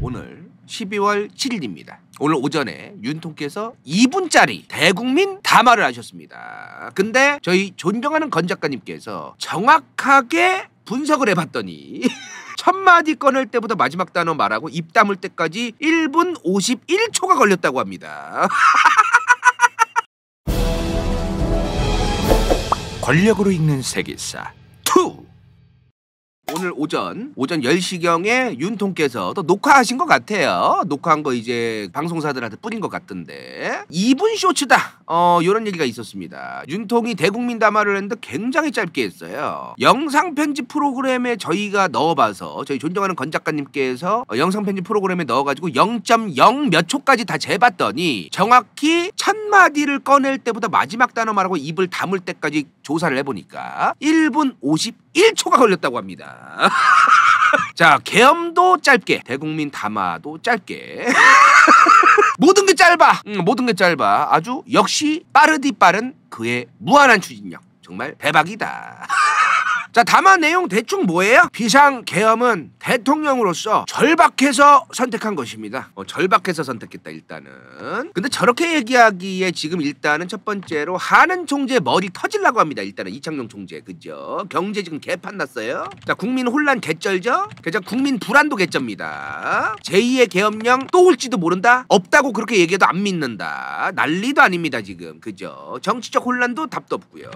오늘 12월 7일입니다. 오늘 오전에 윤통께서 2분짜리 대국민 담화를 하셨습니다. 근데 저희 존경하는 건 작가님께서 정확하게 분석을 해봤더니 첫 마디 꺼낼 때부터 마지막 단어 말하고 입 다물 때까지 1분 51초가 걸렸다고 합니다. 권력으로 읽는 세계사 2. 오늘 오전 10시경에 윤통께서 또 녹화하신 것 같아요. 녹화한 거 이제 방송사들한테 뿌린 것 같던데 2분 쇼츠다 이런 얘기가 있었습니다. 윤통이 대국민 담화를 했는데 굉장히 짧게 했어요. 영상 편집 프로그램에 저희가 넣어봐서 저희 존경하는 건 작가님께서 영상 편집 프로그램에 넣어가지고 0.0 몇 초까지 다 재봤더니 정확히 첫 마디를 꺼낼 때보다 마지막 단어 말하고 입을 다물 때까지 조사를 해보니까 1분 51초가 걸렸다고 합니다. 자, 계엄도 짧게, 대국민 담화도 짧게. 모든 게 짧아. 모든 게 짧아. 아주 역시 빠르디 빠른 그의 무한한 추진력. 정말 대박이다. 자, 담화 내용 대충 뭐예요? 비상계엄은 대통령으로서 절박해서 선택한 것입니다. 절박해서 선택했다 일단은. 근데 저렇게 얘기하기에 지금 일단은 첫 번째로 하는 총재 머리 터질라고 합니다. 일단은 이창용 총재, 그죠? 경제 지금 개판 났어요. 자, 국민 혼란 개쩔죠? 그죠? 국민 불안도 개쩝니다. 제2의 계엄령 또 올지도 모른다? 없다고 그렇게 얘기해도 안 믿는다. 난리도 아닙니다 지금, 그죠? 정치적 혼란도 답도 없고요.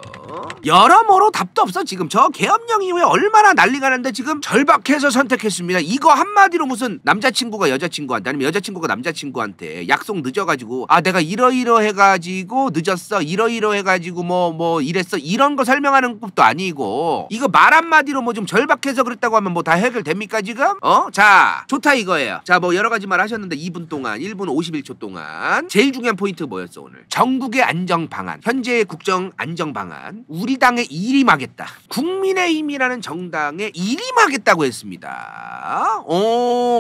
여러모로 답도 없어 지금. 저 계엄령 이후에 얼마나 난리가 났는데 지금 절박해서 선택했습니다. 이거 한마디로 무슨 남자친구가 여자친구한테 아니면 여자친구가 남자친구한테 약속 늦어가지고 아 내가 이러이러해가지고 늦었어 이러이러해가지고 뭐 이랬어 이런 거 설명하는 것도 아니고 이거 말 한마디로 뭐 좀 절박해서 그랬다고 하면 뭐 다 해결됩니까 지금? 자 좋다 이거예요. 자 뭐 여러가지 말 하셨는데 2분 동안 1분 51초 동안 제일 중요한 포인트 뭐였어 오늘? 전국의 안정방안, 현재의 국정 안정방안, 우리 당에 일임하겠다. 국민의힘이라는 정당에 일임하겠다고 했습니다.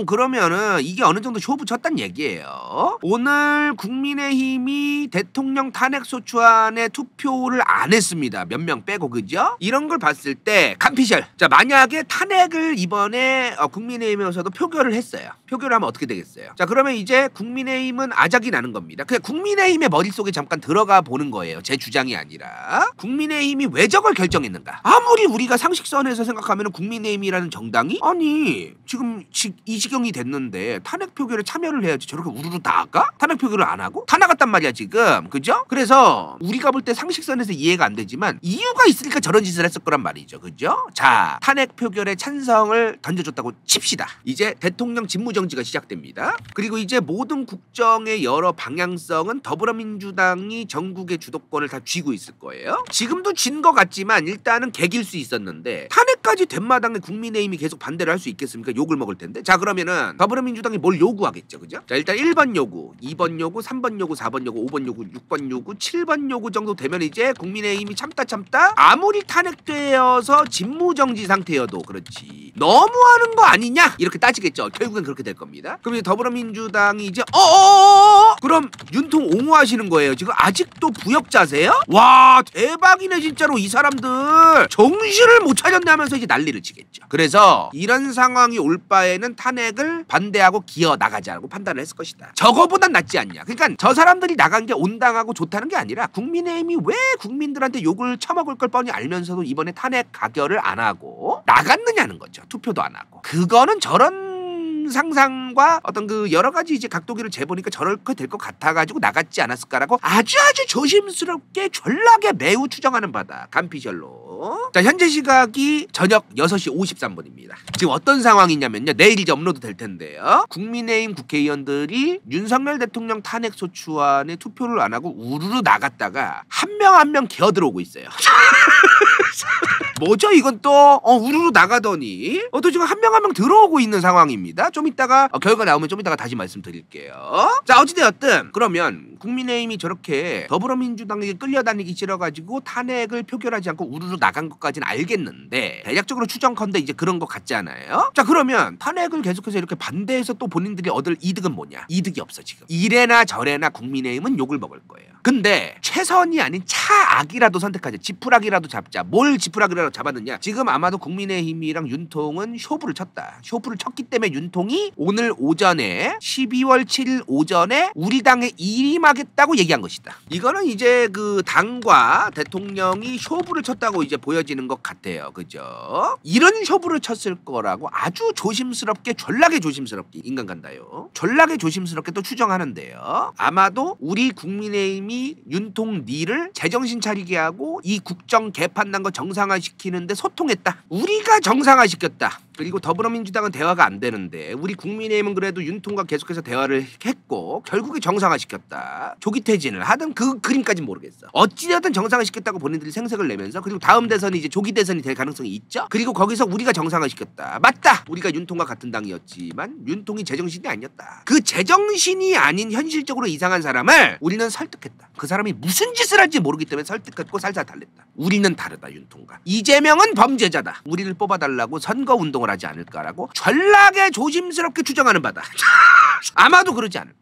그러면은 이게 어느 정도 쇼부 쳤단 얘기예요. 오늘 국민의힘이 대통령 탄핵소추안에 투표를 안 했습니다. 몇 명 빼고, 그죠? 이런 걸 봤을 때 간피셜. 자, 만약에 탄핵을 이번에 국민의힘에서도 표결을 했어요. 표결을 하면 어떻게 되겠어요? 자, 그러면 이제 국민의힘은 아작이 나는 겁니다. 그냥 국민의힘의 머릿속에 잠깐 들어가 보는 거예요. 제 주장이 아니라. 국민의힘이 왜 저걸 결정했는가? 아무리 우리가 상식선에서 생각하면 국민의힘이라는 정당이 아니 지금 이 지경이 됐는데 탄핵 표결에 참여를 해야지 저렇게 우르르 나가? 탄핵 표결을 안 하고? 다 나갔단 말이야 지금, 그죠? 그래서 우리가 볼 때 상식선에서 이해가 안 되지만 이유가 있으니까 저런 짓을 했을 거란 말이죠, 그죠? 자, 탄핵 표결에 찬성을 던져줬다고 칩시다. 이제 대통령 직무정지가 시작됩니다. 그리고 이제 모든 국정의 여러 방향성은 더불어민주당이 전국의 주도권을 다 쥐고 있을 거예요. 지금도 쥔 것 같지만 일단은 개길 수 있었는데 탄핵까지 된 마당에 국민의힘이 계속 반대를 할 수 있겠습니까? 욕을 먹을 텐데. 자, 그러면은 더불어민주당이 뭘 요구하겠죠, 그죠? 자, 일단 1번 요구, 2번 요구, 3번 요구, 4번 요구, 5번 요구, 6번 요구, 7번 요구 정도 되면 이제 국민의힘이 참다 아무리 탄핵되어서 직무정지 상태여도 그렇지 너무하는 거 아니냐? 이렇게 따지겠죠. 결국엔 그렇게 될 겁니다. 그럼 이제 더불어민주당이 이제 그럼 윤통 옹호하시는 거예요. 지금 아직도 부역자세요? 와, 대박이네 진짜로. 이 사람들 정신을 못 차렸네 하면서 이제 난리를 치겠죠. 그래서 이런 상황이 올 바에는 탄핵을 반대하고 기어 나가자고 판단을 했을 것이다. 저거보단 낫지 않냐. 그러니까 저 사람들이 나간 게 온당하고 좋다는 게 아니라 국민의힘이 왜 국민들한테 욕을 처먹을 걸 뻔히 알면서도 이번에 탄핵 가결을 안 하고 나갔느냐는 거죠. 투표도 안 하고. 그거는 저런 상상과 어떤 그 여러 가지 이제 각도기를 재보니까 저렇게 될 것 같아가지고 나갔지 않았을까라고 아주 조심스럽게 전락에 매우 추정하는 바다. 간피셜로. 자, 현재 시각이 저녁 6시 53분입니다. 지금 어떤 상황이냐면요. 내일 이제 업로드 될 텐데요. 국민의힘 국회의원들이 윤석열 대통령 탄핵소추안에 투표를 안 하고 우르르 나갔다가 한 명 한 명 기어들어오고 있어요. 뭐죠 이건 또 우르르 나가더니 또 지금 한 명 한 명 들어오고 있는 상황입니다. 좀 이따가 결과 나오면 좀 이따가 다시 말씀드릴게요. 자, 어찌되었든 그러면 국민의힘이 저렇게 더불어민주당에게 끌려다니기 싫어가지고 탄핵을 표결하지 않고 우르르 나간 것까지는 알겠는데 대략적으로 추정컨대 이제 그런 것 같잖아요. 자, 그러면 탄핵을 계속해서 이렇게 반대해서 또 본인들이 얻을 이득은 뭐냐? 이득이 없어 지금. 이래나 저래나 국민의힘은 욕을 먹을 거예요. 근데 최선이 아닌 차악이라도 선택하자. 지푸라기라도 잡자. 뭘 지푸라기라도 잡았느냐. 지금 아마도 국민의힘이랑 윤통은 쇼부를 쳤다. 쇼부를 쳤기 때문에 윤통이 오늘 오전에 12월 7일 오전에 우리 당에 일임하겠다고 얘기한 것이다. 이거는 이제 그 당과 대통령이 쇼부를 쳤다고 이제 보여지는 것 같아요. 그죠? 이런 쇼부를 쳤을 거라고 아주 조심스럽게, 졸라게 조심스럽게, 인간 간다요, 졸라게 조심스럽게 또 추정하는데요. 아마도 우리 국민의힘이 윤통 니를 제정신 차리게 하고 이 국정 개판 난 거 정상화시키는데 소통했다. 우리가 정상화시켰다. 그리고 더불어민주당은 대화가 안 되는데 우리 국민의힘은 그래도 윤통과 계속해서 대화를 했고 결국에 정상화시켰다. 조기 퇴진을 하든 그 그림까지는 모르겠어. 어찌되었든 정상화시켰다고 본인들이 생색을 내면서, 그리고 다음 대선이 이제 조기 대선이 될 가능성이 있죠. 그리고 거기서 우리가 정상화시켰다. 맞다. 우리가 윤통과 같은 당이었지만 윤통이 제정신이 아니었다. 그 제정신이 아닌 현실적으로 이상한 사람을 우리는 설득했다. 그 사람이 무슨 짓을 할지 모르기 때문에 설득했고 살살 달랬다. 우리는 다르다. 윤통과 이재명은 범죄자다. 우리를 뽑아달라고 선거운동을 하지 않을까라고 전락에 조심스럽게 추정하는 바다. 아마도 그러지 않을까.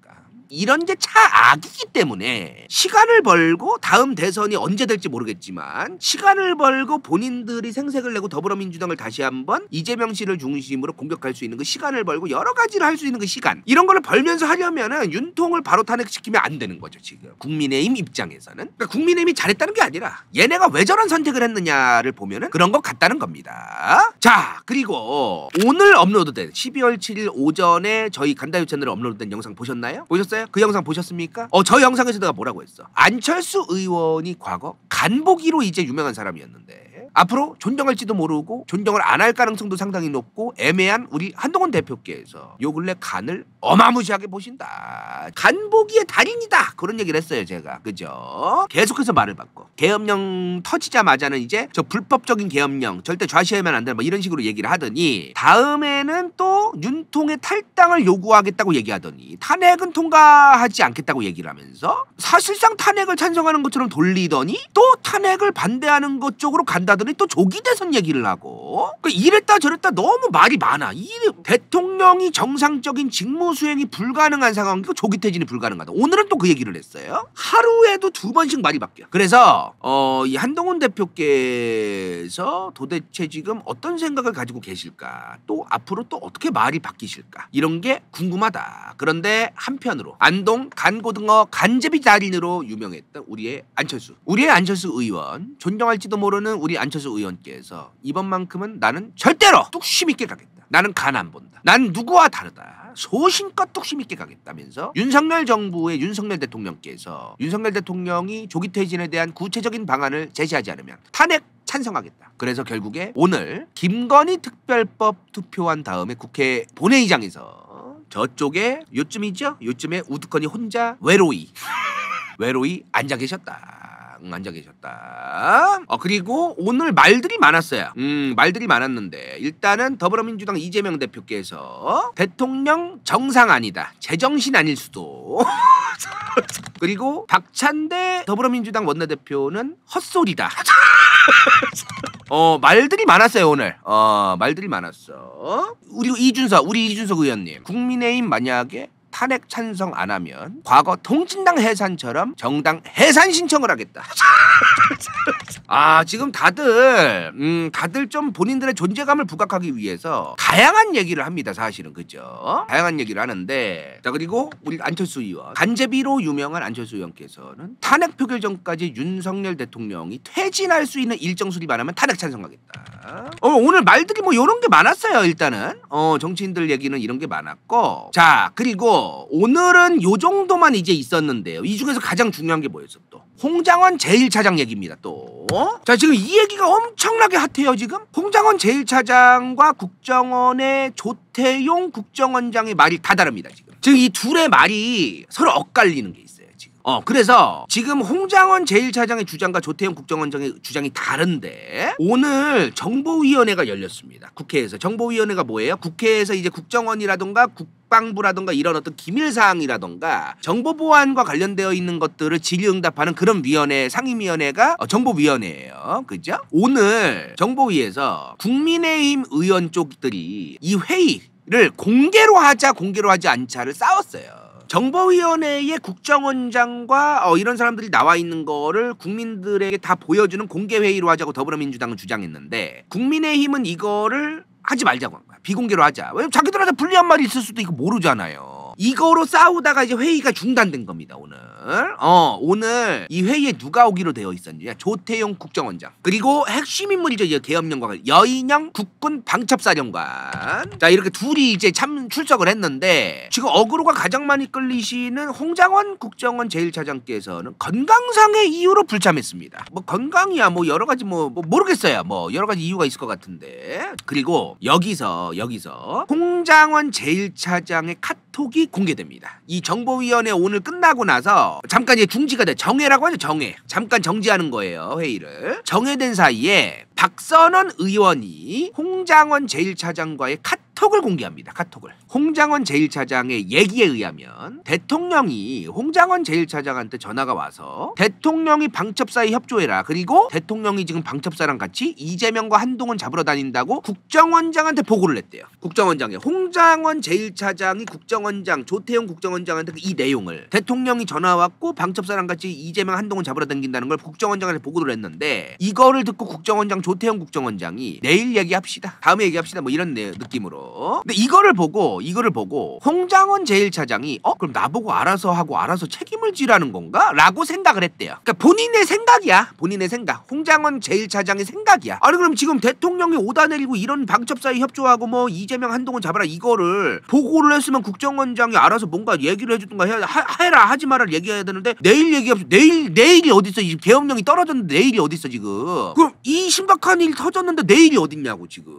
이런 게 차악이기 때문에 시간을 벌고, 다음 대선이 언제 될지 모르겠지만 시간을 벌고 본인들이 생색을 내고 더불어민주당을 다시 한번 이재명 씨를 중심으로 공격할 수 있는 그 시간을 벌고 여러 가지를 할 수 있는 그 시간, 이런 거를 벌면서 하려면은 윤통을 바로 탄핵시키면 안 되는 거죠. 지금 국민의힘 입장에서는. 그러니까 국민의힘이 잘했다는 게 아니라 얘네가 왜 저런 선택을 했느냐를 보면은 그런 것 같다는 겁니다. 자, 그리고 오늘 업로드된 12월 7일 오전에 저희 간다요 채널에 업로드된 영상 보셨나요? 보셨어요? 그 영상 보셨습니까? 저 영상에서 내가 뭐라고 했어? 안철수 의원이 과거 간보기로 이제 유명한 사람이었는데 앞으로 존경할지도 모르고 존경을 안 할 가능성도 상당히 높고 애매한 우리 한동훈 대표께서 요 근래 간을 어마무시하게 보신다. 간보기의 달인이다. 그런 얘기를 했어요, 제가. 그죠? 계속해서 말을 바꿔. 계엄령 터지자마자는 이제 저 불법적인 계엄령 절대 좌시하면 안 된다, 뭐 이런 식으로 얘기를 하더니 다음에는 또 윤통의 탈당을 요구하겠다고 얘기하더니 탄핵은 통과하지 않겠다고 얘기를 하면서 사실상 탄핵을 찬성하는 것처럼 돌리더니 또 탄핵을 반대하는 것 쪽으로 간다더니 또 조기 대선 얘기를 하고, 이랬다 저랬다 너무 말이 많아. 이 대통령이 정상적인 직무 수행이 불가능한 상황이고 조기 퇴진이 불가능하다. 오늘은 또 그 얘기를 했어요. 하루에도 2번씩 말이 바뀌어. 그래서 이 한동훈 대표께서 도대체 지금 어떤 생각을 가지고 계실까, 또 앞으로 또 어떻게 말이 바뀌실까, 이런 게 궁금하다. 그런데 한편으로 안동 간고등어 간제비 달인으로 유명했던 우리의 안철수 의원, 존경할지도 모르는 우리 안철수 의원께서 이번만큼은 나는 절대로 뚝심 있게 가겠다. 나는 간 안 본다. 난 누구와 다르다. 소신껏 뚝심 있게 가겠다면서 윤석열 정부의 윤석열 대통령께서, 윤석열 대통령이 조기 퇴진에 대한 구체적인 방안을 제시하지 않으면 탄핵 찬성하겠다. 그래서 결국에 오늘 김건희 특별법 투표한 다음에 국회 본회의장에서 저쪽에 요쯤이죠? 요쯤에 우두커니 혼자 외로이 앉아 계셨다. 그리고 오늘 말들이 많았어요. 말들이 많았는데 일단은 더불어민주당 이재명 대표께서 대통령 정상 아니다, 제정신 아닐 수도. 그리고 박찬대 더불어민주당 원내대표는 헛소리다. 말들이 많았어요 오늘. 말들이 많았어. 우리 이준석 의원님, 국민의힘 만약에 탄핵 찬성 안 하면 과거 통진당 해산처럼 정당 해산 신청을 하겠다. 지금 다들 좀 본인들의 존재감을 부각하기 위해서 다양한 얘기를 합니다. 사실은. 그죠? 다양한 얘기를 하는데, 자, 그리고 우리 안철수 의원, 간제비로 유명한 안철수 의원께서는 탄핵 표결 전까지 윤석열 대통령이 퇴진할 수 있는 일정 수립 안 하면 탄핵 찬성하겠다. 오늘 말들이 뭐 이런 게 많았어요. 일단은 정치인들 얘기는 이런 게 많았고, 자, 그리고 오늘은 요 정도만 이제 있었는데요. 이 중에서 가장 중요한 게 뭐였어? 또 홍장원 제1차장 얘기입니다. 또 자, 지금 이 얘기가 엄청나게 핫해요. 지금 홍장원 제1차장과 국정원의 조태용 국정원장의 말이 다 다릅니다. 지금 이 둘의 말이 서로 엇갈리는 게 있어요. 그래서 지금 홍장원 제1차장의 주장과 조태용 국정원장의 주장이 다른데 오늘 정보위원회가 열렸습니다. 국회에서. 정보위원회가 뭐예요? 국회에서 이제 국정원이라던가 국방부라던가 이런 어떤 기밀사항이라던가 정보보안과 관련되어 있는 것들을 질의응답하는 그런 위원회, 상임위원회가 정보위원회예요. 그죠? 오늘 정보위에서 국민의힘 의원 쪽들이 이 회의를 공개로 하자 공개로 하지 않자를 싸웠어요. 정보위원회의 국정원장과 이런 사람들이 나와 있는 거를 국민들에게 다 보여주는 공개회의로 하자고 더불어민주당은 주장했는데 국민의힘은 이거를 하지 말자고 한 거야. 비공개로 하자. 왜냐면 자기들한테 불리한 말이 있을 수도 있고 모르잖아요. 이거로 싸우다가 이제 회의가 중단된 겁니다. 오늘 이 회의에 누가 오기로 되어 있었냐? 조태용 국정원장, 그리고 핵심 인물이죠. 이제 계엄령과 여인영 국군 방첩사령관. 자, 이렇게 둘이 이제 참 출석을 했는데 지금 어그로가 가장 많이 끌리시는 홍장원 국정원 제1차장께서는 건강상의 이유로 불참했습니다. 뭐 건강이야 뭐 여러 가지 뭐 모르겠어요. 뭐 여러 가지 이유가 있을 것 같은데. 그리고 여기서 홍장원 제1차장의 카톡이 공개됩니다. 이 정보위원회 오늘 끝나고 나서 잠깐 이제 중지가 돼. 정회라고 하죠. 정회. 잠깐 정지하는 거예요. 회의를. 정회된 사이에 박선원 의원이 홍장원 제1차장과의 카톡을 공개합니다. 카톡을. 홍장원 제1차장의 얘기에 의하면 대통령이 홍장원 제1차장한테 전화가 와서 대통령이 방첩사에 협조해라. 그리고 대통령이 지금 방첩사랑 같이 이재명과 한동훈 잡으러 다닌다고 국정원장한테 보고를 했대요. 국정원장에 홍장원 제1차장이 국정원장 조태용 국정원장한테 이 내용을 대통령이 전화 왔고 방첩사랑 같이 이재명 한동훈 잡으러 다닌다는 걸 국정원장한테 보고를 했는데 이거를 듣고 국정원장 조태용 국정원장이 내일 얘기합시다. 다음에 얘기합시다. 뭐 이런 느낌으로. 근데 이거를 보고 홍장원 제1차장이 그럼 나보고 알아서 하고 알아서 책임을 지라는 건가? 라고 생각을 했대요. 그러니까 본인의 생각이야. 본인의 생각. 홍장원 제1차장의 생각이야. 아니 그럼 지금 대통령이 오다 내리고 이런 방첩사에 협조하고 뭐 이재명 한동훈 잡아라 이거를 보고를 했으면 국정원장이 알아서 뭔가 얘기를 해주든가 해라 하지 마라 얘기해야 되는데 내일 얘기합시다. 내일이 어딨어. 지금 계엄령이 떨어졌는데 내일이 어딨어 지금. 그럼 이 심각한 일 터졌는데 내일이 어딨냐고 지금.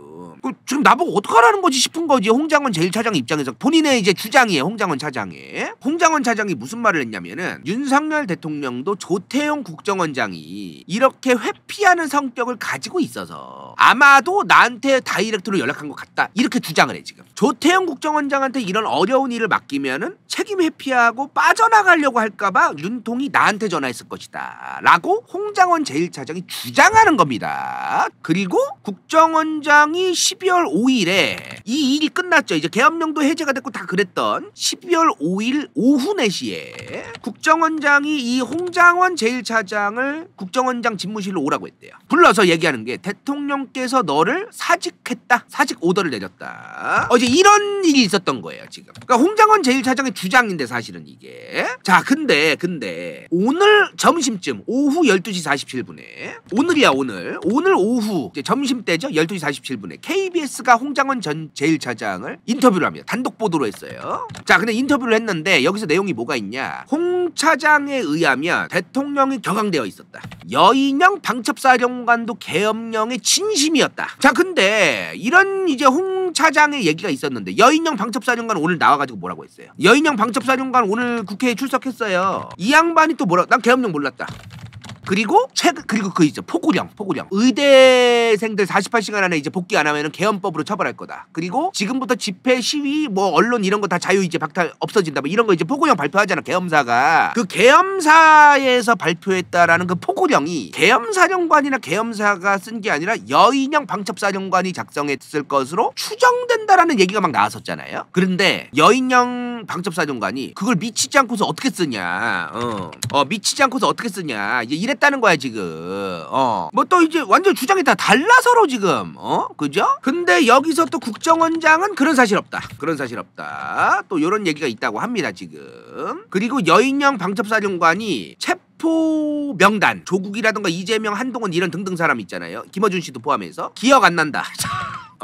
지금 나보고 어떡하라는 거지 싶은 거지. 홍장원 제1차장 입장에서 본인의 이제 주장이에요. 홍장원 차장이 무슨 말을 했냐면은 윤석열 대통령도 조태용 국정원장이 이렇게 회피하는 성격을 가지고 있어서 아마도 나한테 다이렉트로 연락한 것 같다. 이렇게 주장을 해 지금. 조태용 국정원장한테 이런 어려운 일을 맡기면은 책임 회피하고 빠져나가려고 할까봐 윤통이 나한테 전화했을 것이다. 라고 홍장원 제1차장이 주장하는 겁니다. 그리고 국정원장이 12월 5일에 이 일이 끝났죠. 이제 계엄령도 해제가 됐고 다 그랬던 12월 5일 오후 4시에 국정원장이 이 홍장원 제1차장을 국정원장 집무실로 오라고 했대요. 불러서 얘기하는 게 대통령께서 너를 사직했다. 사직 오더를 내렸다. 어제 이런 일이 있었던 거예요 지금. 그러니까 홍장원 제1차장의 주장인데 사실은 이게. 자 근데 오늘 점심쯤 오후 12시 47분에 오늘이야 오늘 오후 이제 점심때죠. 12시 47분에 KBS가 홍장원 전 제1차장을 인터뷰를 합니다. 단독 보도로 했어요. 자 근데 인터뷰를 했는데 여기서 내용이 뭐가 있냐. 홍 차장에 의하면 대통령이 격앙되어 있었다. 여인영 방첩사령관도 계엄령의 진심이었다. 자 근데 이런 이제 홍 차장의 얘기가 있었는데 여인영 방첩사령관 오늘 나와가지고 뭐라고 했어요. 여인영 방첩사령관 오늘 국회에 출석했어요. 이 양반이 또 난 계엄령 몰랐다. 그리고 그 있죠. 포고령. 의대생들 48시간 안에 이제 복귀 안 하면은 계엄법으로 처벌할 거다. 그리고 지금부터 집회, 시위, 뭐 언론 이런 거 다 자유이제 박탈 없어진다. 뭐 이런 거 이제 포고령 발표하잖아. 계엄사가. 그 계엄사에서 발표했다라는 그 포고령이 계엄사령관이나 계엄사가 쓴 게 아니라 여인영 방첩사령관이 작성했을 것으로 추정된다라는 얘기가 막 나왔었잖아요. 그런데 여인영 방첩사령관이 그걸 미치지 않고서 어떻게 쓰냐. 미치지 않고서 어떻게 쓰냐. 이제 이랬다는 거야 지금. 뭐 또 이제 완전 주장이 다 달라서로 지금. 그죠? 근데 여기서 또 국정원장은 그런 사실 없다. 또 이런 얘기가 있다고 합니다 지금. 그리고 여인영 방첩사령관이 체포 명단 조국이라든가 이재명 한동훈 이런 등등 사람 있잖아요. 김어준 씨도 포함해서 기억 안 난다.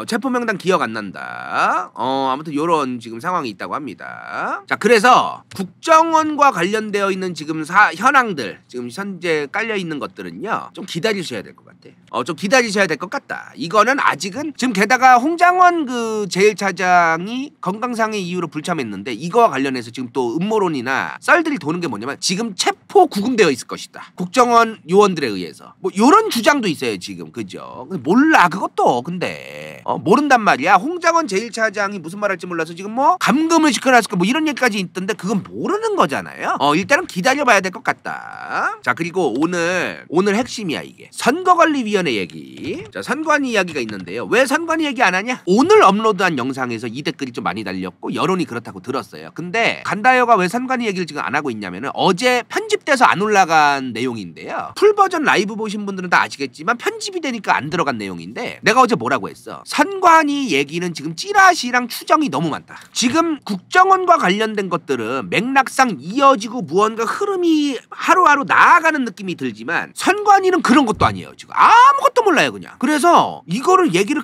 체포명단 기억 안 난다. 아무튼 요런 지금 상황이 있다고 합니다. 자 그래서 국정원과 관련되어 있는 지금 현황들 지금 현재 깔려 있는 것들은요 좀 기다리셔야 될 것 같아. 좀 기다리셔야 될 것 같다. 이거는 아직은 지금 게다가 홍장원 그 제1차장이 건강상의 이유로 불참했는데 이거와 관련해서 지금 또 음모론이나 썰들이 도는 게 뭐냐면 지금 체포 대폭 구금되어 있을 것이다. 국정원 요원들에 의해서. 뭐 요런 주장도 있어요 지금. 그죠? 몰라 그것도. 근데 모른단 말이야. 홍장원 제1차장이 무슨 말할지 몰라서 지금 뭐 감금을 시켜놨을까 뭐 이런 얘기까지 있던데 그건 모르는 거잖아요. 일단은 기다려봐야 될 것 같다. 자, 그리고 오늘 핵심이야 이게. 선거관리위원회 얘기. 자, 선관위 이야기가 있는데요. 왜 선관위 얘기 안 하냐? 오늘 업로드한 영상에서 이 댓글이 좀 많이 달렸고 여론이 그렇다고 들었어요. 근데 간다요가 왜 선관위 얘기를 지금 안 하고 있냐면은 어제 편집돼서 안 올라간 내용인데요. 풀버전 라이브 보신 분들은 다 아시겠지만 편집이 되니까 안 들어간 내용인데 내가 어제 뭐라고 했어? 선관위 얘기는 지금 찌라시랑 추정이 너무 많다. 지금 국정원과 관련된 것들은 맥락상 이어지고 무언가 흐름이 하루하루 나아가는 느낌이 들지만 선관위는 그런 것도 아니에요. 지금 아무것도 몰라요 그냥. 그래서 이거를 얘기를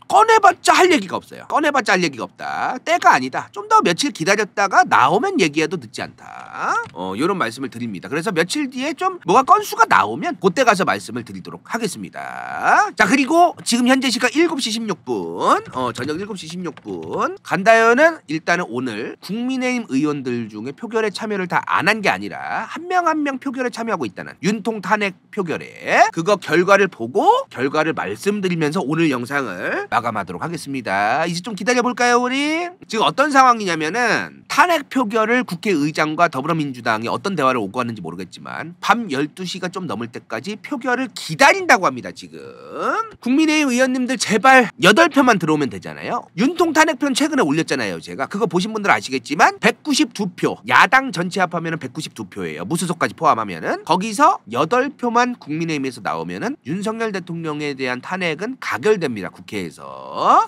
꺼내봤자 할 얘기가 없어요. 꺼내봤자 할 얘기가 없다. 때가 아니다. 좀 더 며칠 기다렸다가 나오면 얘기해도 늦지 않다. 요런 말씀을 드립니다. 그래서 며칠 뒤에 좀 뭐가 건수가 나오면 그때 가서 말씀을 드리도록 하겠습니다. 자, 그리고 지금 현재 시각 7시 16분 저녁 7시 16분 간다요는 일단은 오늘 국민의힘 의원들 중에 표결에 참여를 다 안 한 게 아니라 한 명 한 명 표결에 참여하고 있다는 윤통 탄핵 표결에 그거 결과를 보고 결과를 말씀드리면서 오늘 영상을 마감하도록 하겠습니다. 이제 좀 기다려볼까요 우리? 지금 어떤 상황이냐면은 탄핵 표결을 국회의장과 더불어민주당이 어떤 대화를 오고 갔는지 모르겠지만 밤 12시가 좀 넘을 때까지 표결을 기다린다고 합니다. 지금 국민의힘 의원님들 제발 8표만 들어오면 되잖아요. 윤통 탄핵편 최근에 올렸잖아요. 제가 그거 보신 분들 아시겠지만 192표 야당 전체 합하면 192표예요. 무소속까지 포함하면은 거기서 8표만 국민의힘에서 나오면은 윤석열 대통령에 대한 탄핵은 가결됩니다. 국회에서.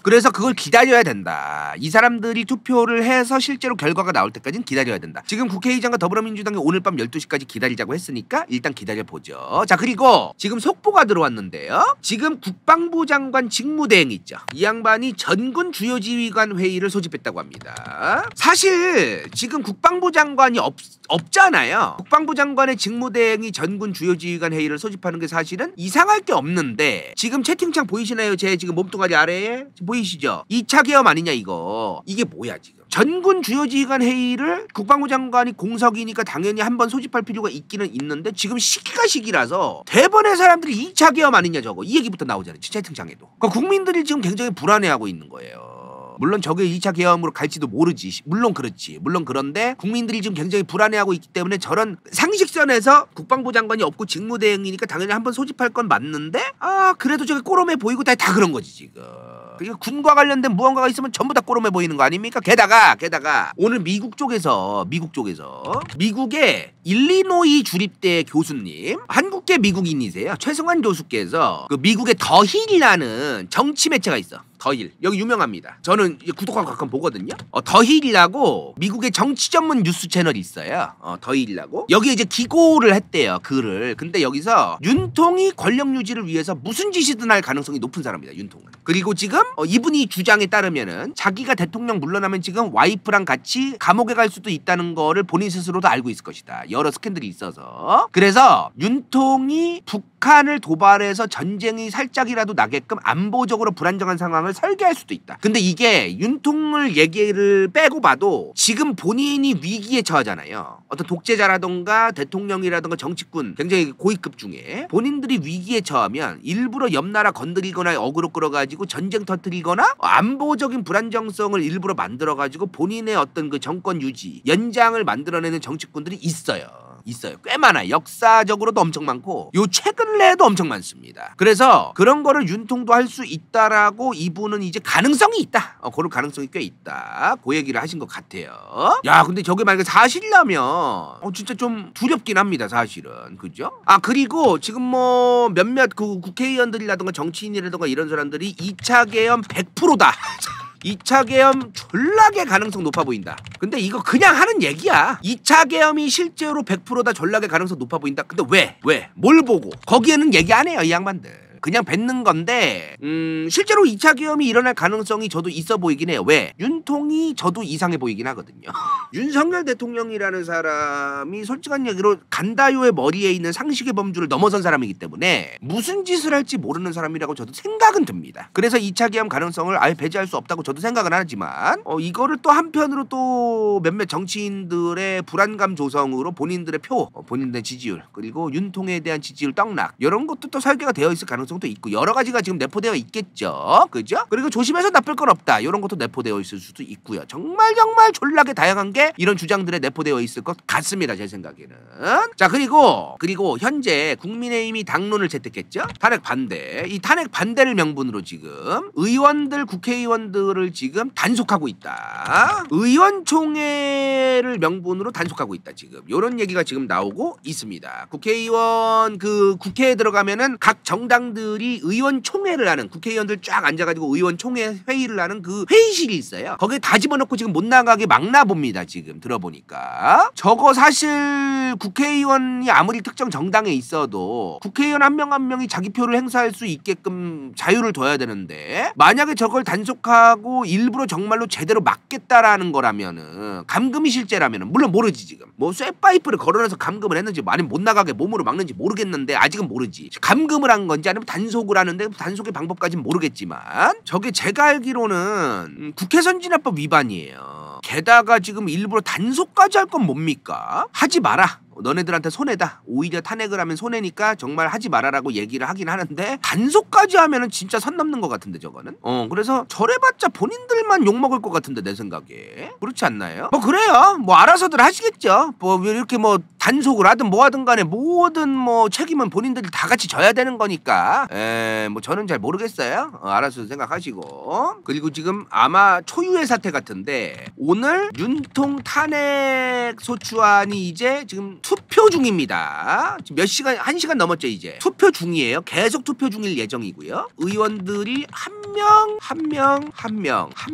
그래서 그걸 기다려야 된다. 이 사람들이 투표를 해서 실제로 결과가 나올 때까지는 기다려야 된다. 지금 국회의장과 더불어민주당이 오늘 밤 12시까지 기다리자고 했으니까 일단 기다려보죠. 자, 그리고 지금 속보가 들어왔는데요. 지금 국방부 장관 직무대행 있죠. 이 양반이 전군 주요지휘관 회의를 소집했다고 합니다. 사실 지금 국방부 장관이 없잖아요. 국방부 장관의 직무대행이 전군 주요지휘관 회의를 소집하는 게 사실은 이상할 게 없는데 지금 채팅창 보이시나요? 제 지금 몸뚱아리 아래에 보이시죠? 2차 계엄 아니냐 이거. 이게 뭐야 지금. 전군 주요지휘관 회의를 국방부 장관이 공석이니까 당연히 한번 소집할 필요가 있기는 있는데 지금 시기가 시기라서 대번의 사람들이 2차 계엄 아니냐 저거. 이 얘기부터 나오잖아요. 채팅창에도. 그러니까 국민들이 지금 굉장히 불안해하고 있는 거예요. 물론 저게 2차 계엄으로 갈지도 모르지. 물론 그렇지. 물론 그런데 국민들이 지금 굉장히 불안해하고 있기 때문에 저런 상식선에서 국방부 장관이 없고 직무대행이니까 당연히 한번 소집할 건 맞는데 그래도 저게 꼬롬해 보이고 다 그런 거지 지금. 그러니까 군과 관련된 무언가가 있으면 전부 다 꼬롬해 보이는 거 아닙니까? 게다가 오늘 미국 쪽에서 미국의 일리노이 주립대 교수님, 한국계 미국인이세요. 최승환 교수께서 그 미국의 더힐이라는 정치 매체가 있어. 더힐. 여기 유명합니다. 저는 구독하고 가끔 보거든요. 더힐이라고 미국의 정치 전문 뉴스 채널이 있어요. 더힐이라고. 여기 이제 기고를 했대요. 글을. 근데 여기서 윤통이 권력 유지를 위해서 무슨 짓이든 할 가능성이 높은 사람입니다. 윤통은. 그리고 지금 이분이 주장에 따르면은 자기가 대통령 물러나면 지금 와이프랑 같이 감옥에 갈 수도 있다는 거를 본인 스스로도 알고 있을 것이다. 여러 스캔들이 있어서. 그래서 윤통이 북한을 도발해서 전쟁이 살짝이라도 나게끔 안보적으로 불안정한 상황을 설계할 수도 있다. 근데 이게 윤통을 얘기를 빼고 봐도 지금 본인이 위기에 처하잖아요. 어떤 독재자라던가 대통령이라던가 정치꾼 굉장히 고위급 중에 본인들이 위기에 처하면 일부러 옆 나라 건드리거나 어그로 끌어가지고 전쟁 터뜨리거나 안보적인 불안정성을 일부러 만들어가지고 본인의 어떤 그 정권 유지 연장을 만들어내는 정치꾼들이 있어요. 꽤 많아요. 역사적으로도 엄청 많고 요 최근래에도 엄청 많습니다. 그래서 그런 거를 윤통도 할 수 있다라고 이분은 이제 가능성이 있다. 그럴 가능성이 꽤 있다. 그 얘기를 하신 것 같아요. 야, 근데 저게 만약에 사실이라면 진짜 좀 두렵긴 합니다. 사실은. 그죠? 그리고 지금 뭐 몇몇 그 국회의원들이라든가 정치인이라든가 이런 사람들이 2차 계엄 100%다. 2차 계엄 졸라게 가능성 높아 보인다. 근데 이거 그냥 하는 얘기야. 2차 계엄이 실제로 100%다 졸라게 가능성 높아 보인다. 근데 왜? 뭘 보고? 거기에는 얘기 안 해요, 이 양반들. 그냥 뱉는 건데 실제로 2차 계엄이 일어날 가능성이 저도 있어 보이긴 해요. 왜? 윤통이 저도 이상해 보이긴 하거든요. 윤석열 대통령이라는 사람이 솔직한 얘기로 간다요의 머리에 있는 상식의 범주를 넘어선 사람이기 때문에 무슨 짓을 할지 모르는 사람이라고 저도 생각은 듭니다. 그래서 2차 계엄 가능성을 아예 배제할 수 없다고 저도 생각은 하지만 이거를 또 한편으로 또 몇몇 정치인들의 불안감 조성으로 본인들의 표, 본인들의 지지율, 그리고 윤통에 대한 지지율 떡락 이런 것도 또 설계가 되어 있을 가능성도 있고 여러 가지가 지금 내포되어 있겠죠. 그죠? 그리고 조심해서 나쁠 건 없다 이런 것도 내포되어 있을 수도 있고요. 정말 졸라게 다양한 게 이런 주장들에 내포되어 있을 것 같습니다. 제 생각에는. 자, 그리고 현재 국민의힘이 당론을 채택했죠. 탄핵 반대. 이 탄핵 반대를 명분으로 지금 의원들, 국회의원들을 지금 단속하고 있다. 의원총회를 명분으로 단속하고 있다. 지금 이런 얘기가 지금 나오고 있습니다. 국회의원 국회에 들어가면은 각 정당들이 의원총회를 하는, 국회의원들 쫙 앉아가지고 의원총회 회의를 하는 그 회의실이 있어요. 거기에 다 집어넣고 지금 못 나가게 막나 봅니다. 지금 들어보니까 저거 사실 국회의원이 아무리 특정 정당에 있어도 국회의원 한 명 한 명이 자기 표를 행사할 수 있게끔 자유를 둬야 되는데 만약에 저걸 단속하고 일부러 정말로 제대로 막겠다라는 거라면은 감금이 실제라면은 물론 모르지 지금 뭐 쇠파이프를 걸어놔서 감금을 했는지 아니면 못 나가게 몸으로 막는지 모르겠는데 아직은 모르지. 감금을 한 건지 아니면 단속을 하는데 단속의 방법까지는 모르겠지만 저게 제가 알기로는 국회선진화법 위반이에요. 게다가 지금 일부러 단속까지 할 건 뭡니까? 하지 마라. 너네들한테 손해다. 오히려 탄핵을 하면 손해니까 정말 하지 마라라고 얘기를 하긴 하는데 단속까지 하면은 진짜 선 넘는 것 같은데 저거는. 그래서 저래봤자 본인들만 욕먹을 것 같은데 내 생각에. 그렇지 않나요? 뭐 그래요. 뭐 알아서들 하시겠죠. 뭐 이렇게 뭐 단속을 하든 뭐 하든 간에 뭐든 뭐 책임은 본인들이 다 같이 져야 되는 거니까 뭐 저는 잘 모르겠어요. 알아서 생각하시고. 그리고 지금 아마 초유의 사태 같은데 오늘 윤통 탄핵 소추안이 이제 지금 투표 중입니다. 지금 몇 시간, 1시간 넘었죠 이제. 투표 중이에요. 계속 투표 중일 예정이고요. 의원들이 한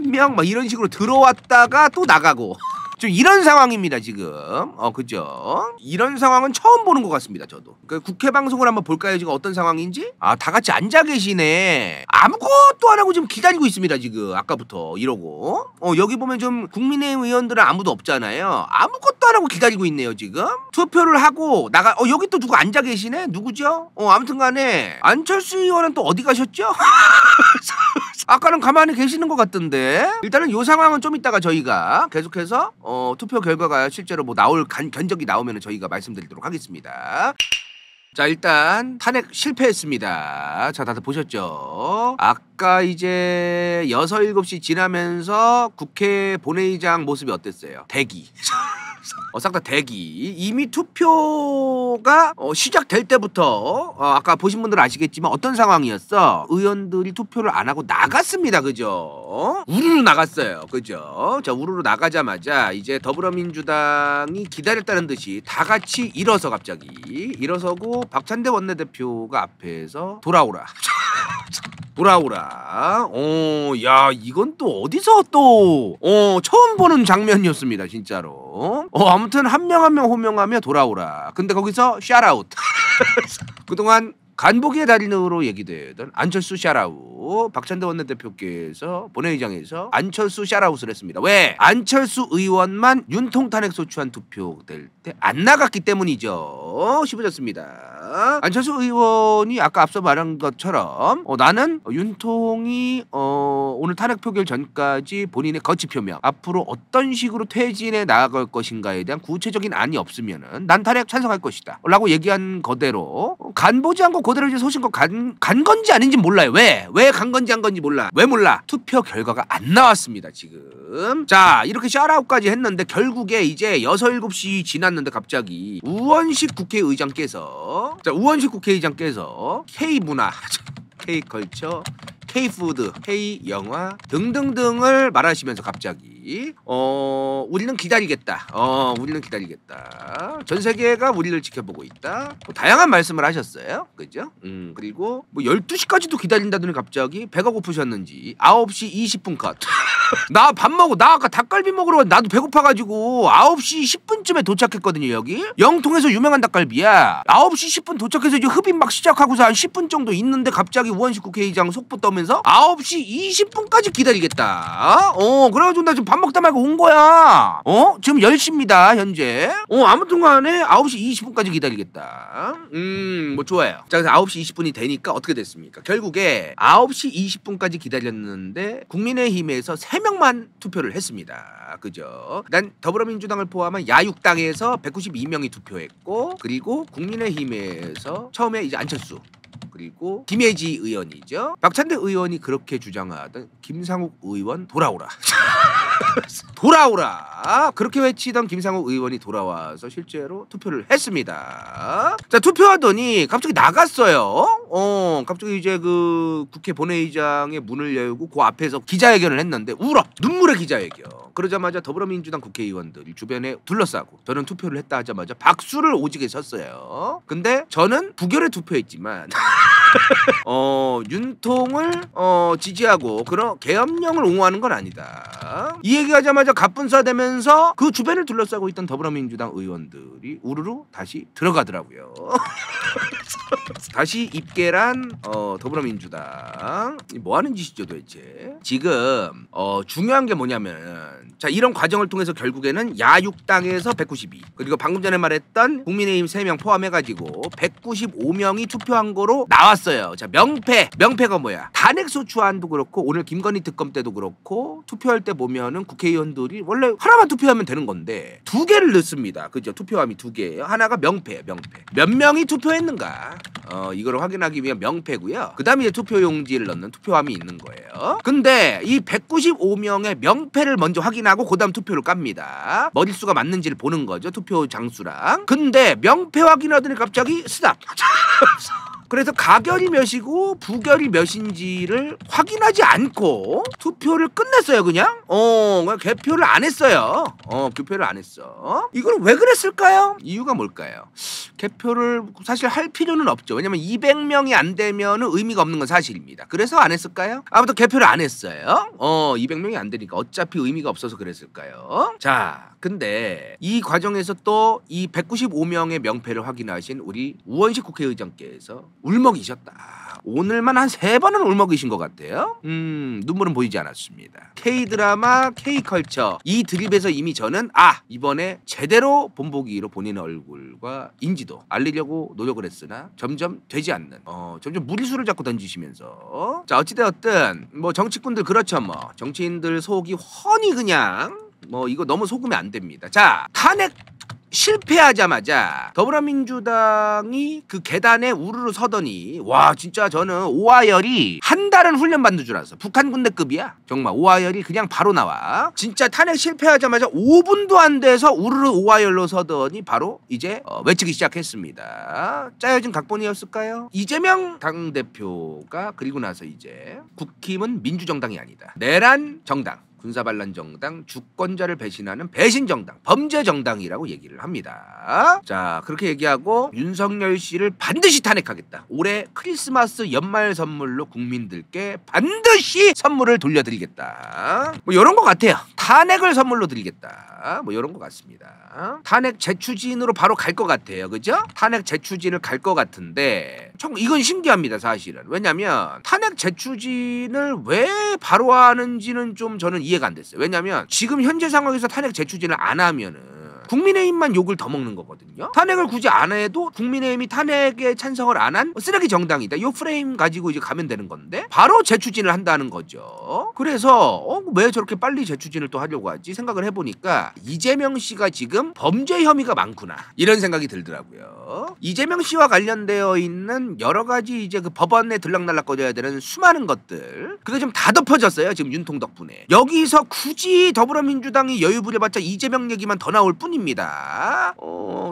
명 막 이런 식으로 들어왔다가 또 나가고 좀 이런 상황입니다 지금. 그죠? 이런 상황은 처음 보는 것 같습니다 저도. 그 국회 방송을 한번 볼까요? 지금 어떤 상황인지? 다 같이 앉아 계시네. 아무것도 안 하고 지금 기다리고 있습니다 지금. 아까부터 이러고. 여기 보면 좀 국민의힘 의원들은 아무도 없잖아요. 아무것도 안 하고 기다리고 있네요 지금. 투표를 하고 나가. 여기 또 누구 앉아 계시네. 누구죠? 아무튼간에 안철수 의원은 또 어디 가셨죠? 아까는 가만히 계시는 것 같던데. 일단은 이 상황은 좀 이따가 저희가 계속해서 투표 결과가 실제로 뭐 나올 견적이 나오면 저희가 말씀드리도록 하겠습니다. 자, 일단 탄핵 실패했습니다. 자, 다들 보셨죠? 아까 이제 6, 7시 지나면서 국회 본회의장 모습이 어땠어요? 대기. 싹 다 대기. 이미 투표가 시작될 때부터 아까 보신 분들은 아시겠지만 어떤 상황이었어? 의원들이 투표를 안 하고 나갔습니다. 그죠? 우르르 나갔어요. 그죠? 자, 우르르 나가자마자 이제 더불어민주당이 기다렸다는 듯이 다 같이 일어서 갑자기 일어서고 박찬대 원내대표가 앞에서 돌아오라. 야, 이건 또 어디서 또 처음 보는 장면이었습니다 진짜로. 아무튼 한 명 한 명 호명하며 돌아오라. 근데 거기서 샤라웃. 그동안 간보기의 달인으로 얘기되던 안철수 샤라웃. 박찬대 원내대표께서 본회의장에서 안철수 샤라웃을 했습니다. 왜? 안철수 의원만 윤통 탄핵 소추안 투표될 때 안 나갔기 때문이죠. 씹어졌습니다. 안철수 의원이 아까 앞서 말한 것처럼 나는 윤통이 오늘 탄핵 표결 전까지 본인의 거취 표명, 앞으로 어떤 식으로 퇴진해 나아갈 것인가에 대한 구체적인 안이 없으면은 난 탄핵 찬성할 것이다 라고 얘기한 거대로 간보지 않고 그대로 이제 소신껏 간 건지 아닌지 몰라요. 왜 간 건지 안 건지 몰라. 왜 몰라? 투표 결과가 안 나왔습니다 지금. 자, 이렇게 샤라웃까지 했는데 결국에 이제 6, 7시 지났는데 갑자기 우원식 국회의장께서 K문화, K컬처, K푸드, K영화 등등등을 말하시면서 갑자기 우리는 기다리겠다. 우리는 기다리겠다. 전 세계가 우리를 지켜보고 있다. 뭐 다양한 말씀을 하셨어요. 그죠? 그리고 뭐 12시까지도 기다린다더니 갑자기 배가 고프셨는지 9시 20분 컷. 나 밥 먹고 나 아까 닭갈비 먹으러 나도 배고파가지고 9시 10분쯤에 도착했거든요. 여기 영통에서 유명한 닭갈비야. 9시 10분 도착해서 이제 흡입 막 시작하고서 한 10분 정도 있는데 갑자기 우원식 국회의장 속보 떠면서 9시 20분까지 기다리겠다. 그래가지고 나 지금 밥 먹다 말고 온 거야. 지금 10시입니다 현재. 아무튼 간에 9시 20분까지 기다리겠다. 뭐 좋아요. 자, 그래서 9시 20분이 되니까 어떻게 됐습니까? 결국에 9시 20분까지 기다렸는데 국민의힘에서 3명만 투표를 했습니다. 그죠? 난 더불어민주당을 포함한 야육당에서 192명이 투표했고, 그리고 국민의힘에서 처음에 이제 안철수, 그리고 김혜지 의원이죠. 박찬대 의원이 그렇게 주장하던 김상욱 의원 돌아오라. 돌아오라. 그렇게 외치던 김상욱 의원이 돌아와서 실제로 투표를 했습니다. 자, 투표하더니 갑자기 나갔어요. 갑자기 이제 그 국회 본회의장의 문을 열고 그 앞에서 기자회견을 했는데 울어. 눈물의 기자회견. 그러자마자 더불어민주당 국회의원들이 주변에 둘러싸고 저는 투표를 했다 하자마자 박수를 오지게 쳤어요. 근데 저는 부결에 투표했지만 윤통을 지지하고 그런 계엄령을 옹호하는 건 아니다. 이 얘기하자마자 갑분싸되면서 그 주변을 둘러싸고 있던 더불어민주당 의원들이 우르르 다시 들어가더라고요. 다시 입계란 더불어민주당 뭐 하는 짓이죠 도대체. 지금 중요한 게 뭐냐면, 자, 이런 과정을 통해서 결국에는 야육당에서 192, 그리고 방금 전에 말했던 국민의힘 3명 포함해가지고 195명이 투표한 거로 나왔어요. 자, 명패가 뭐야? 탄핵소추안도 그렇고 오늘 김건희 특검 때도 그렇고 투표할 때 보면은 국회의원들이 원래 하나만 투표하면 되는 건데 2개를 넣습니다. 그죠? 투표함이 2개예요. 하나가 명패. 몇 명이 투표했는가? 이걸 확인하기 위한 명패고요. 그 다음에 이제 투표용지를 넣는 투표함이 있는 거예요. 근데 이 195명의 명패를 먼저 확인하고 그 다음 투표를 깝니다. 머릿수가 맞는지를 보는 거죠. 투표 장수랑. 근데 명패 확인하더니 갑자기 스탑. 그래서 가결이 몇이고 부결이 몇인지를 확인하지 않고 투표를 끝냈어요. 그냥 개표를 안 했어요. 개표를 안 했어. 이걸 왜 그랬을까요? 이유가 뭘까요? 개표를 사실 할 필요는 없죠. 왜냐면 200명이 안 되면 의미가 없는 건 사실입니다. 그래서 안 했을까요? 아무튼 개표를 안 했어요. 200명이 안 되니까 어차피 의미가 없어서 그랬을까요? 자, 근데 이 과정에서 또 이 195명의 명패를 확인하신 우리 우원식 국회의장께서 울먹이셨다. 오늘만 한 3번은 울먹이신 것 같아요. 눈물은 보이지 않았습니다. K드라마, K컬처 이 드립에서 이미 저는 이번에 제대로 본보기로 본인의 얼굴과 인지도 알리려고 노력을 했으나 점점 되지 않는 점점 무리수를 자꾸 던지시면서, 자, 어찌되었든 뭐 정치꾼들 그렇죠. 뭐 정치인들 속이 훤히 그냥 이거 너무 속으면 안 됩니다. 자, 탄핵 실패하자마자 더불어민주당이 그 계단에 우르르 서더니 와, 진짜 저는 오하열이 한 달은 훈련 받는 줄 알았어. 북한 군대급이야. 정말 오하열이 그냥 바로 나와. 진짜 탄핵 실패하자마자 5분도 안 돼서 우르르 오하열로 서더니 바로 이제 외치기 시작했습니다. 짜여진 각본이었을까요? 이재명 당대표가 그리고 나서 이제 국힘은 민주정당이 아니다. 내란 정당, 군사반란 정당, 주권자를 배신하는 배신 정당, 범죄 정당이라고 얘기를 합니다. 자, 그렇게 얘기하고 윤석열 씨를 반드시 탄핵하겠다. 올해 크리스마스 연말 선물로 국민들께 반드시 선물을 돌려드리겠다. 뭐 이런 것 같아요. 탄핵을 선물로 드리겠다. 뭐 이런 것 같습니다. 탄핵 재추진으로 바로 갈 것 같아요. 그죠? 탄핵 재추진을 갈 것 같은데 이건 신기합니다. 사실은. 왜냐면 탄핵 재추진을 왜 바로 하는지는 좀 저는 이해가 안 됐어요. 왜냐면 지금 현재 상황에서 탄핵 재추진을 안 하면은 국민의힘만 욕을 더 먹는 거거든요. 탄핵을 굳이 안 해도 국민의힘이 탄핵에 찬성을 안 한 쓰레기 정당이다. 이 프레임 가지고 이제 가면 되는 건데 바로 재추진을 한다는 거죠. 그래서 왜 저렇게 빨리 재추진을 또 하려고 하지 생각을 해보니까 이재명 씨가 지금 범죄 혐의가 많구나 이런 생각이 들더라고요. 이재명 씨와 관련되어 있는 여러 가지 이제 그 법원에 들락날락거려야 되는 수많은 것들, 그게 좀 다 덮어졌어요. 지금 윤통 덕분에. 여기서 굳이 더불어민주당이 여유 부려봤자 이재명 얘기만 더 나올 뿐 뿐입니다.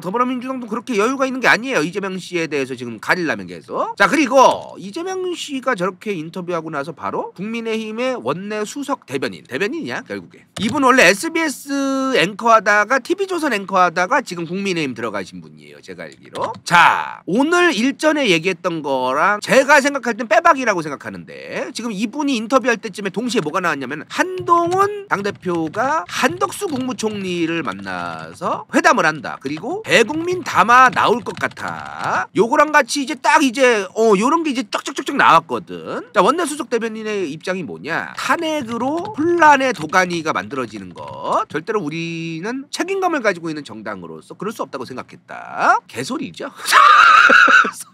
더불어민주당도 그렇게 여유가 있는 게 아니에요. 이재명 씨에 대해서 지금 가리려면 계속. 자, 그리고 이재명 씨가 저렇게 인터뷰하고 나서 바로 국민의힘의 원내 수석 대변인이냐 결국에. 이분 원래 SBS 앵커하다가 TV조선 앵커하다가 지금 국민의힘 들어가신 분이에요. 제가 알기로. 자, 오늘 일전에 얘기했던 거랑 제가 생각할 땐 빼박이라고 생각하는데, 지금 이분이 인터뷰할 때쯤에 동시에 뭐가 나왔냐면 한동훈 당대표가 한덕수 국무총리를 만나서 회담을 한다. 그리고 대국민 담화 나올 것 같아. 요거랑 같이 이제 딱 이제 요런 게 이제 쩍쩍쩍쩍 나왔거든. 자, 원내 수석 대변인의 입장이 뭐냐? 탄핵으로 혼란의 도가니가 만들어지는 것, 절대로 우리는 책임감을 가지고 있는 정당으로서 그럴 수 없다고 생각했다. 개소리죠.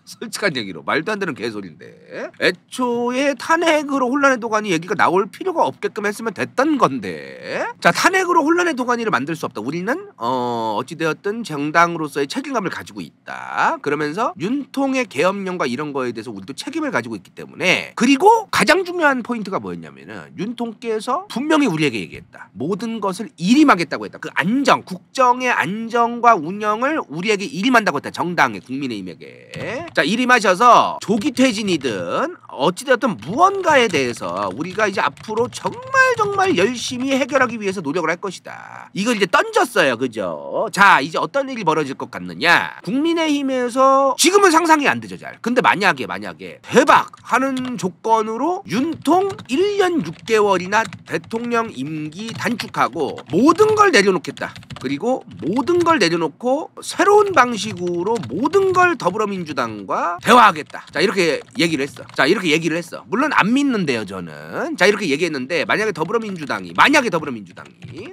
솔직한 얘기로 말도 안 되는 개소리인데, 애초에 탄핵으로 혼란의 도가니 얘기가 나올 필요가 없게끔 했으면 됐던 건데, 자, 탄핵으로 혼란의 도가니를 만들 수 없다. 우리는 어찌되었든 정당으로서의 책임감을 가지고 있다. 그러면서 윤통의 계엄령과 이런 거에 대해서 우리도 책임을 가지고 있기 때문에. 그리고 가장 중요한 포인트가 뭐였냐면은 윤통께서 분명히 우리에게 얘기했다. 모든 것을 일임하겠다고 했다. 그 안정, 국정의 안정과 운영을 우리에게 일임한다고 했다. 정당에, 국민의힘에게. 자, 일임하셔서 조기 퇴진이든 어찌되었든 무언가에 대해서 우리가 이제 앞으로 정말 열심히 해결하기 위해서 노력을 할 것이다. 이걸 이제 던졌어요. 그죠? 자, 이제 어떤 일이 벌어질 것 같느냐? 국민의힘에서 지금은 상상이 안 되죠, 잘. 근데 만약에 대박 하는 조건으로 윤통 1년 6개월이나 대통령 임기 단축하고 모든 걸 내려놓겠다. 그리고 모든 걸 내려놓고 새로운 방식으로 모든 걸 더불어민주당과 대화하겠다. 자, 이렇게 얘기를 했어. 물론 안 믿는데요, 저는. 자, 이렇게 얘기했는데 만약에 더불어민주당이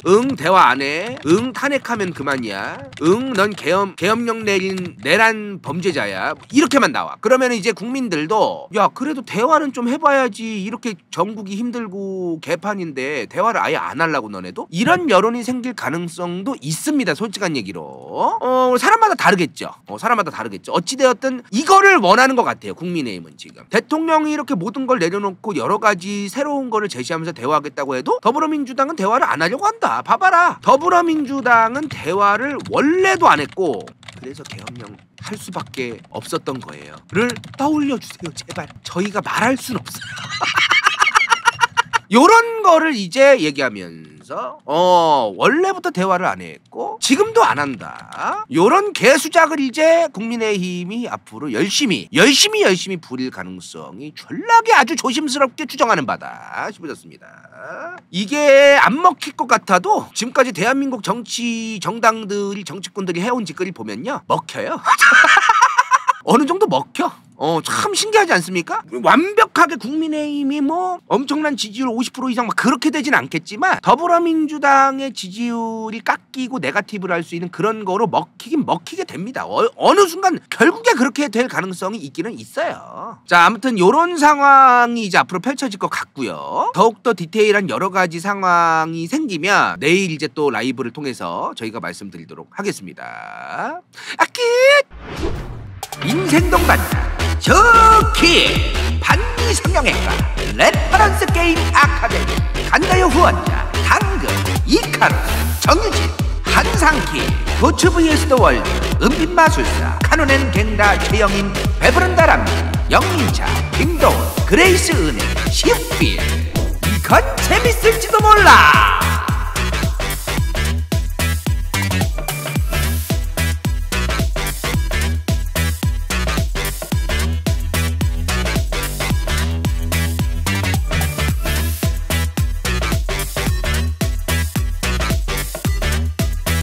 응 대화 안 해, 응 탄핵하면 그만이야, 응 넌 계엄령 내란 범죄자야, 이렇게만 나와. 그러면 이제 국민들도 야, 그래도 대화는 좀 해봐야지, 이렇게 전국이 힘들고 개판인데 대화를 아예 안 하려고 너네도, 이런 여론이 생길 가능성도 있습니다. 솔직한 얘기로. 사람마다 다르겠죠. 어찌되었든 이거를 원하는 것 같아요. 국민의힘은 지금 대통령이 이렇게 모든 걸 내려놓고 여러 가지 새로운 거를 제시하면서 대화하겠다고 해도 더불어민주당은 대화를 안 하려고 한다. 봐봐라. 더불어민주당은 대화를 원래도 안 했고 그래서 계엄령 할 수밖에 없었던 거예요.를 떠올려주세요. 제발. 저희가 말할 순 없어요. 요런 거를 이제 얘기하면서 원래부터 대화를 안 했고 지금도 안 한다. 요런 개수작을 이제 국민의힘이 앞으로 열심히 부릴 가능성이 전락에 아주 조심스럽게 추정하는 바다 싶어졌습니다. 이게 안 먹힐 것 같아도 지금까지 대한민국 정치권들이 해온 짓거리 보면요, 먹혀요. 어느 정도 먹혀. 참 신기하지 않습니까? 완벽하게 국민의힘이 뭐 엄청난 지지율 50% 이상 막 그렇게 되진 않겠지만 더불어민주당의 지지율이 깎이고 네거티브를 할 수 있는 그런 거로 먹히게 됩니다. 어느 순간 결국에 그렇게 될 가능성이 있기는 있어요. 자, 아무튼 요런 상황이 이제 앞으로 펼쳐질 것 같고요. 더욱더 디테일한 여러 가지 상황이 생기면 내일 이제 또 라이브를 통해서 저희가 말씀드리도록 하겠습니다. 끝! 인생동반자 저키 반미성형외과 레퍼런스 게임 아카데미 간다요 후원자 당근, 이카루스, 정유진, 한상키, 도츠 vs 더 월드, 은빛마술사, 카노넨 갱다 최영인, 베브른다 람미, 영민차, 김도훈, 그레이스 은행, 시프필. 이건 재밌을지도 몰라.